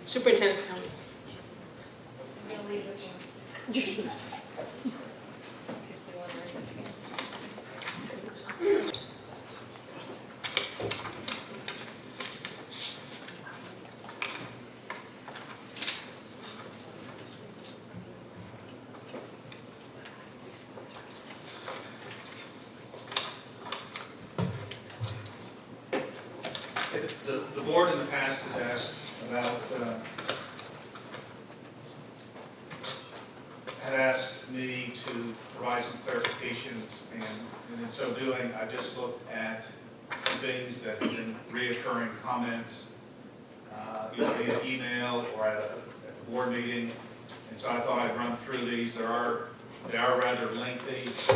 Superintendent's comments. I'm gonna leave it for. In case they want to read it again. The board in the past has asked about, had asked me to provide some clarifications, and in so doing, I just looked at some things that have been reoccurring comments, either via email or at the board meeting, and so I thought I'd run through these. They are rather lengthy, so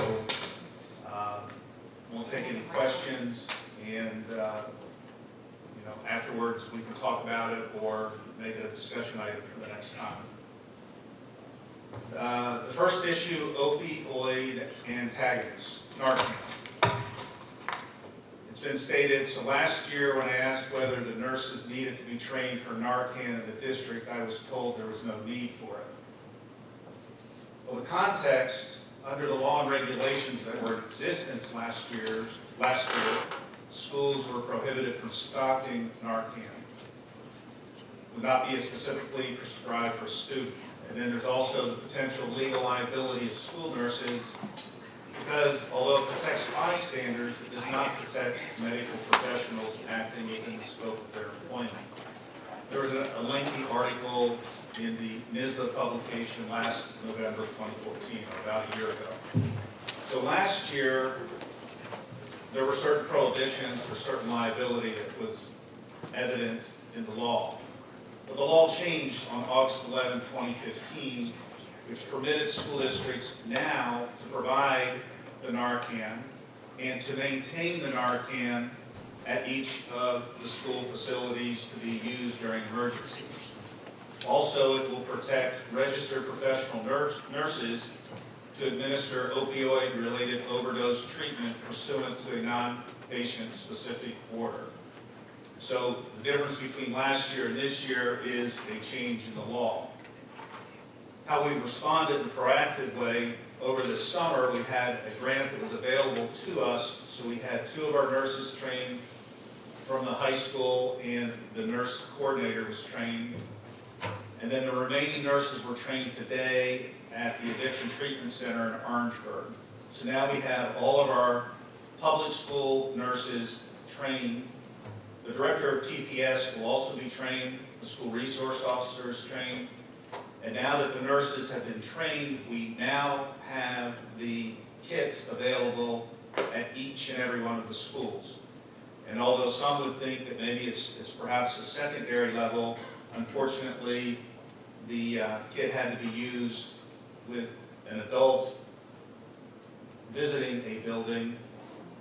won't take any questions, and afterwards we can talk about it or make it a discussion item for the next time. The first issue, opioid antagonists, Narcan. It's been stated, so last year when I asked whether the nurses needed to be trained for Narcan in the district, I was told there was no need for it. Well, the context, under the law and regulations that were in existence last year, schools were prohibited from stocking Narcan. Would not be specifically prescribed for a student. And then there's also the potential legal liability of school nurses because although it protects bystanders, it does not protect medical professionals acting within the scope of their employment. There was a lengthy article in the NISBA publication last November 2014, about a year ago. So last year, there were certain prohibitions or certain liability that was evident in the law. But the law changed on August 11, 2015, which permitted school districts now to provide the Narcan and to maintain the Narcan at each of the school facilities to be used during emergencies. Also, it will protect registered professional nurses to administer opioid-related overdose treatment pursuant to a non-patient specific order. So the difference between last year and this year is a change in the law. How we've responded in a proactive way, over the summer we had a grant that was available to us, so we had 2 of our nurses trained from the high school and the nurse coordinator was trained. And then the remaining nurses were trained today at the Addiction Treatment Center in Orangeburg. So now we have all of our public school nurses trained. The director of TPS will also be trained, the school resource officer is trained. And now that the nurses have been trained, we now have the kits available at each and every one of the schools. And although some would think that maybe it's perhaps a secondary level, unfortunately, the kit had to be used with an adult visiting a building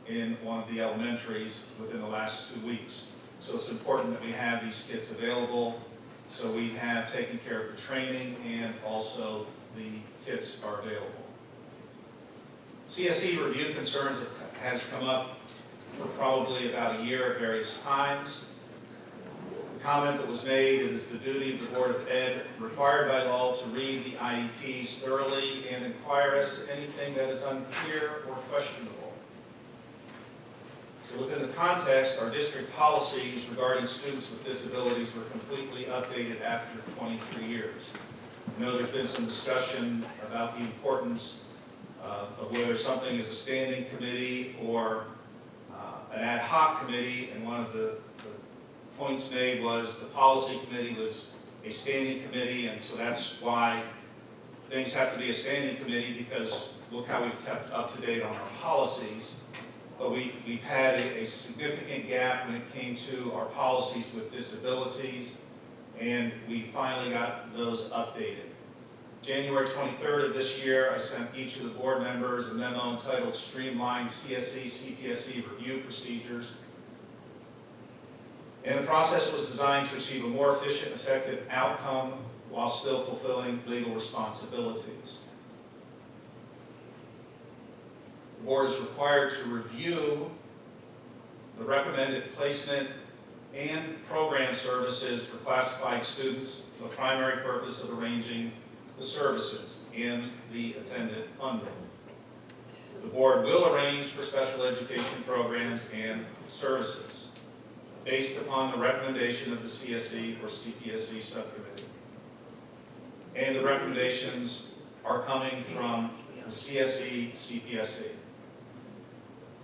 in one of the elementaries within the last 2 weeks. So it's important that we have these kits available. So we have taken care of the training and also the kits are available. CSE review concerns has come up for probably about a year at various times. The comment that was made is the duty of the Board of Ed required by law to read the IEPs thoroughly and inquire as to anything that is unclear or questionable. So within the context, our district policies regarding students with disabilities were completely updated after 23 years. I know there's been some discussion about the importance of whether something is a standing committee or an ad hoc committee, and one of the points made was the policy committee was a standing committee, and so that's why things have to be a standing committee, because look how we've kept up to date on our policies. But we've had a significant gap when it came to our policies with disabilities, and we finally got those updated. January 23rd of this year, I sent each of the board members a memo entitled Streamlined CSE CPSE Review Procedures. And the process was designed to achieve a more efficient, effective outcome while still fulfilling legal responsibilities. The board is required to review the recommended placement and program services for classified students for the primary purpose of arranging the services and the attendant funding. The board will arrange for special education programs and services based upon the recommendation of the CSE or CPSE subcommittee. And the recommendations are coming from the CSE, CPSE.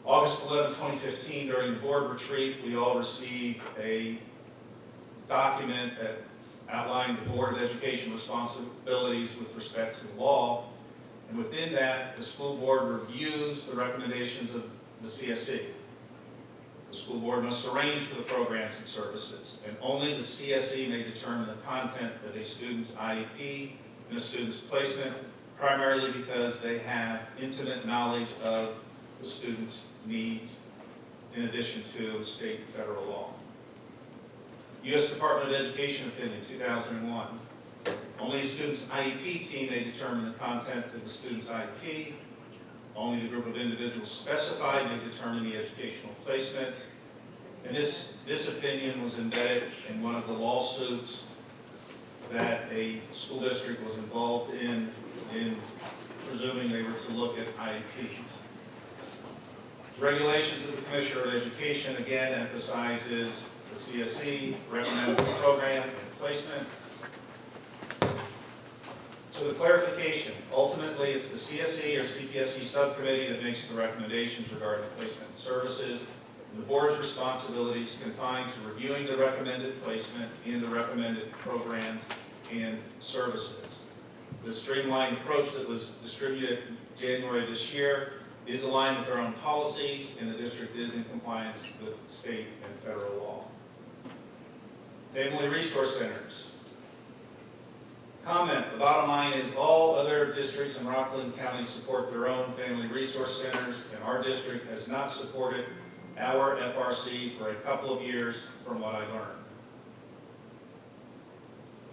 August 11, 2015, during the board retreat, we all received a document that outlined the Board of Education responsibilities with respect to the law. And within that, the school board reviews the recommendations of the CSE. The school board must arrange for the programs and services, and only the CSE may determine the content of a student's IEP and a student's placement, primarily because they have intimate knowledge of the student's needs, in addition to state and federal law. U.S. Department of Education opinion, 2001. Only a student's IEP team may determine the content of the student's IEP. Only the group of individuals specified may determine the educational placement. And this opinion was embedded in one of the lawsuits that a school district was involved in presuming they were to look at IEPs. Regulations of the Commissioner of Education again emphasizes the CSE recommends the program and placement. So the clarification, ultimately it's the CSE or CPSE subcommittee that makes the recommendations regarding placement and services. The board's responsibility is confined to reviewing the recommended placement and the recommended programs and services. The streamlined approach that was distributed in January this year is aligned with our own policies, and the district is in compliance with state and federal law. Family Resource Centers. Comment, the bottom line is all other districts in Rockland County support their own Family Resource Centers, and our district has not supported our FRC for a couple of years from what I learned.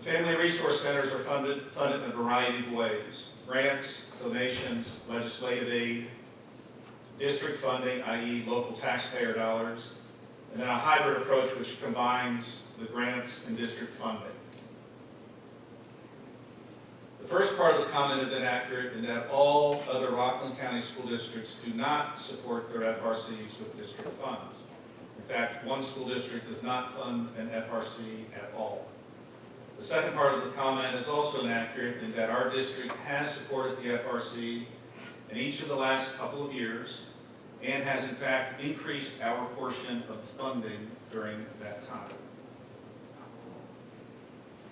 Family Resource Centers are funded in a variety of ways: grants, donations, legislative aid, district funding, i.e. local taxpayer dollars, and then a hybrid approach which combines the grants and district funding. The first part of the comment is inaccurate in that all other Rockland County school districts do not support their FRCs with district funds. In fact, one school district does not fund an FRC at all. The second part of the comment is also inaccurate in that our district has supported the FRC in each of the last couple of years and has in fact increased our portion of funding during that time.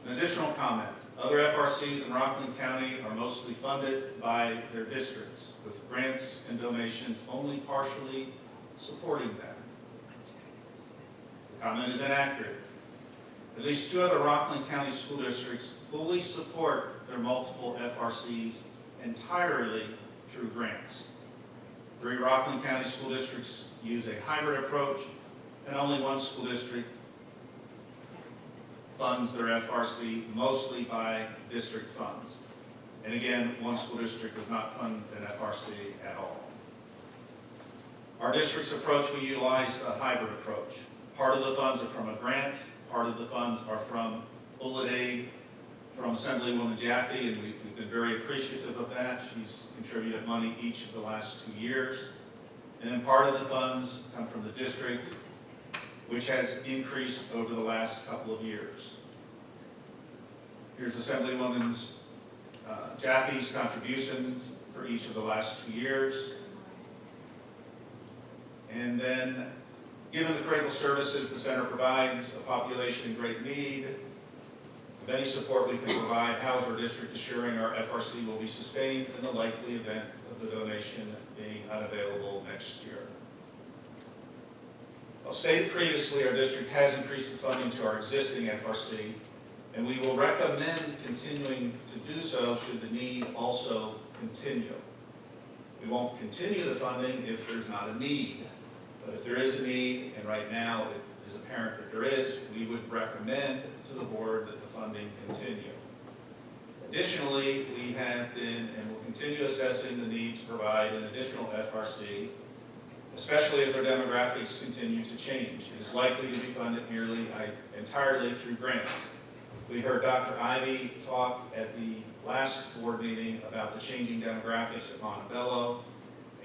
An additional comment, other FRCs in Rockland County are mostly funded by their districts, with grants and donations only partially supporting them. The comment is inaccurate. At least 2 other Rockland County school districts fully support their multiple FRCs entirely through grants. 3 Rockland County school districts use a hybrid approach, and only 1 school district funds their FRC mostly by district funds. And again, 1 school district does not fund an FRC at all. Our district's approach, we utilize a hybrid approach. Part of the funds are from a grant, part of the funds are from bullet aid from Assemblywoman Jaffe, and we've been very appreciative of that. She's contributed money each of the last 2 years. And then part of the funds come from the district, which has increased over the last couple of years. Here's Assemblywoman Jaffe's contributions for each of the last 2 years. And then, given the critical services the center provides a population in great need, of any support we can provide, how is our district assuring our FRC will be sustained in the likely event of the donation being unavailable next year? As stated previously, our district has increased the funding to our existing FRC, and we will recommend continuing to do so should the need also continue. We won't continue the funding if there's not a need, but if there is a need, and right now it is apparent that there is, we would recommend to the board that the funding continue. Additionally, we have been and will continue assessing the need to provide an additional FRC especially as our demographics continue to change. It is likely to be funded nearly entirely through grants. We heard Dr. Ivy talk at the last board meeting about the changing demographics at Montebello,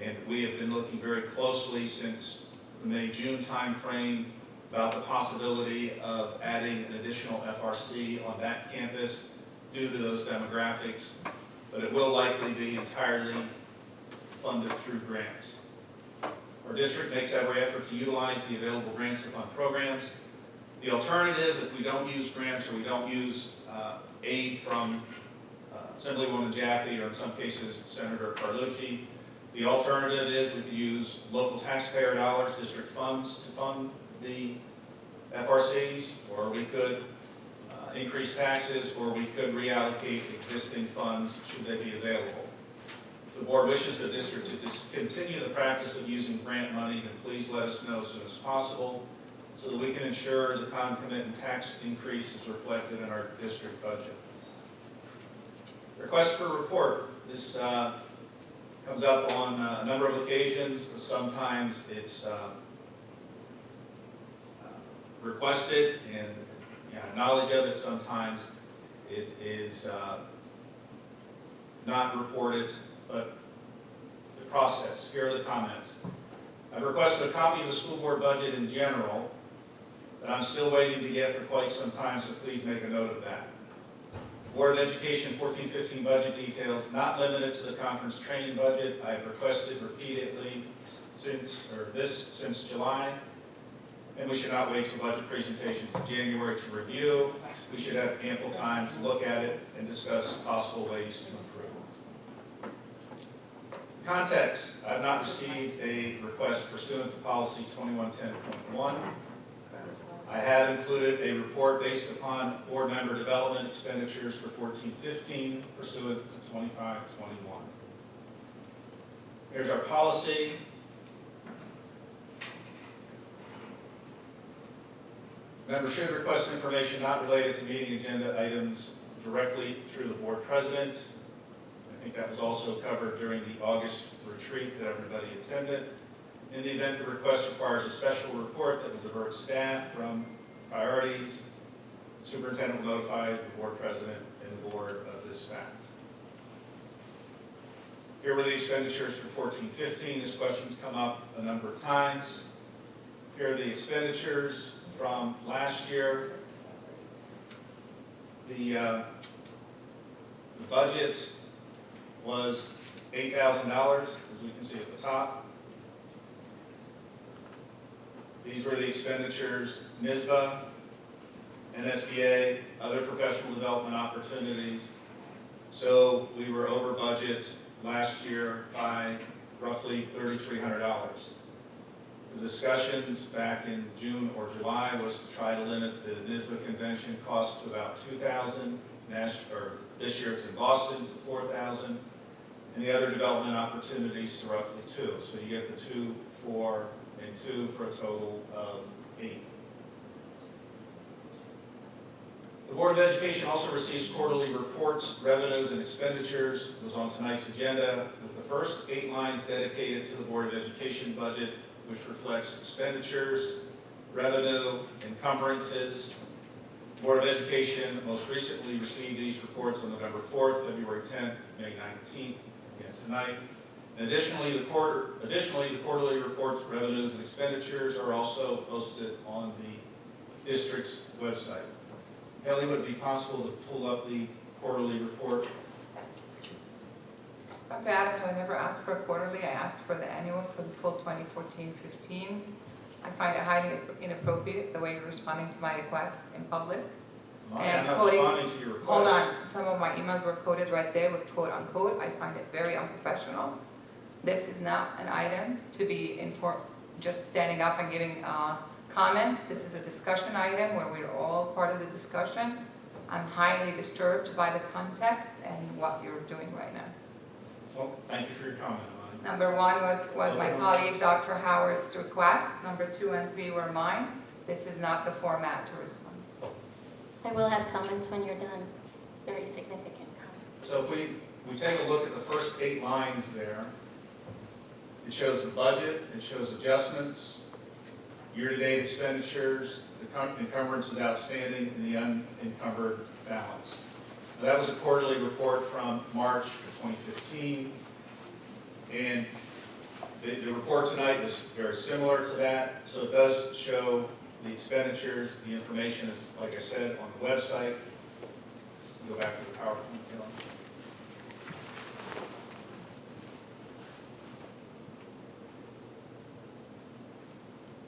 and we have been looking very closely since the May-June timeframe about the possibility of adding an additional FRC on that campus due to those demographics, but it will likely be entirely funded through grants. Our district makes every effort to utilize the available grants to fund programs. The alternative, if we don't use grants or we don't use aid from Assemblywoman Jaffe or in some cases Senator Carlucci, the alternative is we could use local taxpayer dollars, district funds to fund the FRCs, or we could increase taxes, or we could reallocate existing funds should they be available. If the board wishes the district to discontinue the practice of using grant money, then please let us know as soon as possible so that we can ensure the concomitant tax increase is reflected in our district budget. Request for report. This comes up on a number of occasions. Sometimes it's requested and knowledge of it. Sometimes it is not reported, but the process. Here are the comments. I've requested a copy of the school board budget in general that I'm still waiting to get for quite some time, so please make a note of that. Board of Education 14-15 budget details, not limited to the conference training budget. I've requested repeatedly since July, and we should not wait till budget presentations in January to review. We should have ample time to look at it and discuss possible ways to improve. Context, I've not received a request pursuant to policy 2110.1. I have included a report based upon board member development expenditures for 14-15 pursuant to 25-21. Here's our policy. Members should request information not related to meeting agenda items directly through the board president. I think that was also covered during the August retreat that everybody attended. In the event the request requires a special report that will divert staff from priorities, the superintendent will notify the board president and the board of this fact. Here were the expenditures for 14-15. This question's come up a number of times. Here are the expenditures from last year. The budget was $8,000, as we can see at the top. These were the expenditures, NSBA, NSBA, other professional development opportunities. So we were over budget last year by roughly $3,300. The discussions back in June or July was to try to limit the NSBA convention cost to about $2,000. This year it's in Boston to $4,000, and the other development opportunities to roughly $2,000. So you get the 2, 4, and 2 for a total of 8. The Board of Education also receives quarterly reports, revenues, and expenditures. It was on tonight's agenda with the first 8 lines dedicated to the Board of Education budget, which reflects expenditures, revenue, encumbrances. The Board of Education most recently received these reports on November 4th, February 10th, May 19th, again tonight. And additionally, the quarterly reports, revenues, and expenditures are also posted on the district's website. Kelly, would it be possible to pull up the quarterly report? Dr. Adams, I never asked for a quarterly. I asked for the annual for the full 2014-15. I find it highly inappropriate the way you're responding to my requests in public. I'm not responding to your request. Hold on. Some of my emails were quoted right there with quote unquote. I find it very unprofessional. This is not an item to be just standing up and giving comments. This is a discussion item where we're all part of the discussion. I'm highly disturbed by the context and what you're doing right now. Well, thank you for your comment, Amani. Number 1 was my colleague Dr. Howard's request. Number 2 and 3 were mine. This is not the format to respond. I will have comments when you're done, very significant comments. So if we take a look at the first 8 lines there, It shows the budget, it shows adjustments, year-to-date expenditures, the encumbrances outstanding, and the unencumbered balance. That was a quarterly report from March of 2015, and the report tonight is very similar to that, so it does show the expenditures. The information is, like I said, on the website. Go back to the PowerPoint.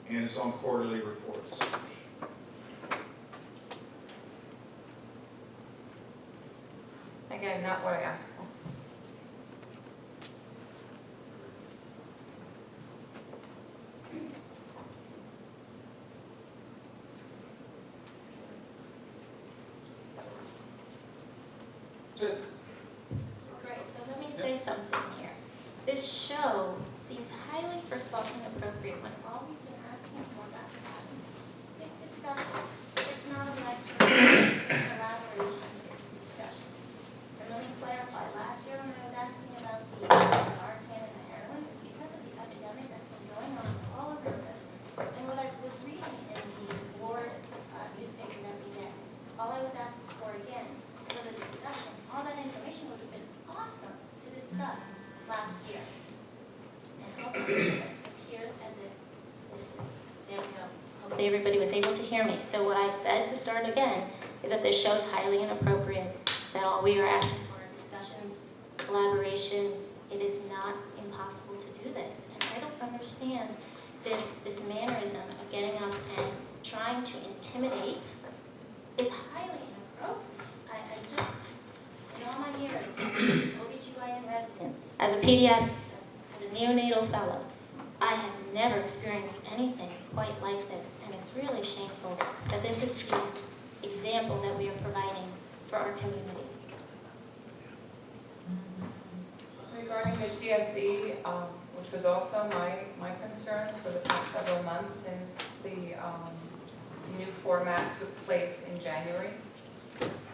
And it's on quarterly reports. Again, not what I asked for. Right, so let me say something here. This show seems highly, first of all, inappropriate when all we've been asking for, Dr. Adams, is discussion. It's not a lecture, it's a collaboration, it's a discussion. And let me clarify, last year when I was asking about the Narcan and the heroin, it was because of the epidemic that's been going on all around us. And what I was reading in the board newspaper that we get, all I was asking for again was a discussion. All that information would have been awesome to discuss last year. And hopefully it appears as if this is, there we go. Hopefully everybody was able to hear me. So what I said to start again is that this show is highly inappropriate, that all we are asking for are discussions, collaboration. It is not impossible to do this. And I don't understand this mannerism of getting up and trying to intimidate is highly inappropriate. I just, in all my years, as an OBGYN resident, as a pediatric, as a neonatal fellow, I have never experienced anything quite like this, and it's really shameful that this is the example that we are providing for our community. Regarding the CSE, which was also my concern for the past several months since the new format took place in January.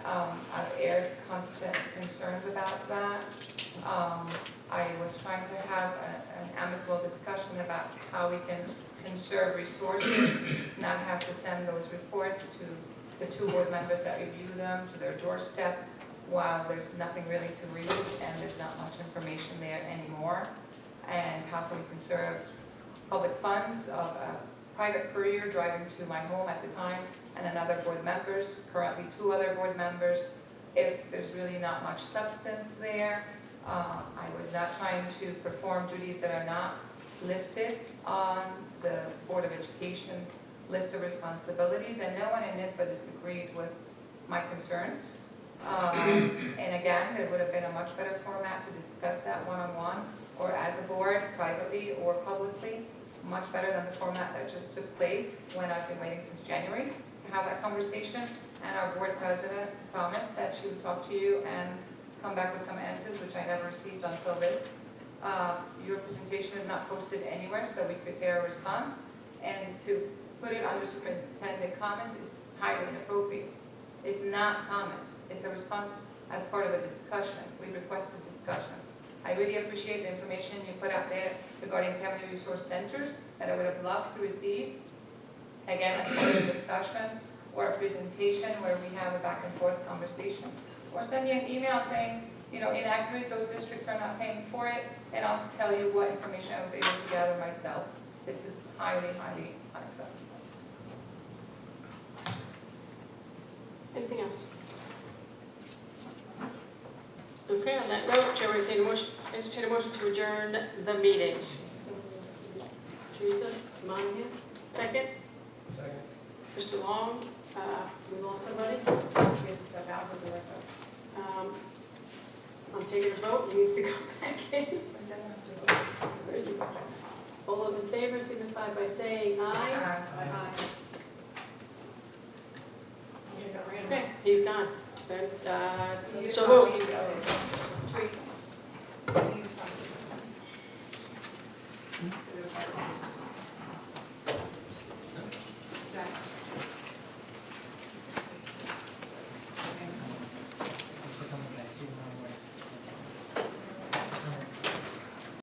I've aired constant concerns about that. I was trying to have an amicable discussion about how we can conserve resources, not have to send those reports to the 2 board members that review them to their doorstep while there's nothing really to read and there's not much information there anymore. And how can we conserve public funds of a private courier driving to my home at the time and another board members, currently 2 other board members, if there's really not much substance there. I was not trying to perform duties that are not listed on the Board of Education list of responsibilities, and no one in NISBA disagreed with my concerns. And again, there would have been a much better format to discuss that one-on-one or as a board, privately or publicly, much better than the format that just took place when I've been waiting since January to have that conversation. And our board president promised that she would talk to you and come back with some answers, which I never received until this. Your presentation is not posted anywhere, so we prepare a response. And to put it under superintendent comments is highly inappropriate. It's not comments, it's a response as part of a discussion. We requested discussions. I really appreciate the information you put out there regarding family resource centers that I would have loved to receive. Again, as part of a discussion or a presentation where we have a back and forth conversation. Or send me an email saying, inaccurate, those districts are not paying for it, and I'll tell you what information I was able to gather myself. This is highly, highly unacceptable. Anything else? Okay, on that note, Chair will entertain a motion to adjourn the meeting. Teresa Monahan, second? Second. Mr. Long, we lost somebody? We have to step out of the record. I'm taking a vote, he needs to go back in. It doesn't have to go. All those in favor signify by saying aye. Aye. Okay, he's gone. Then, so moved. Teresa.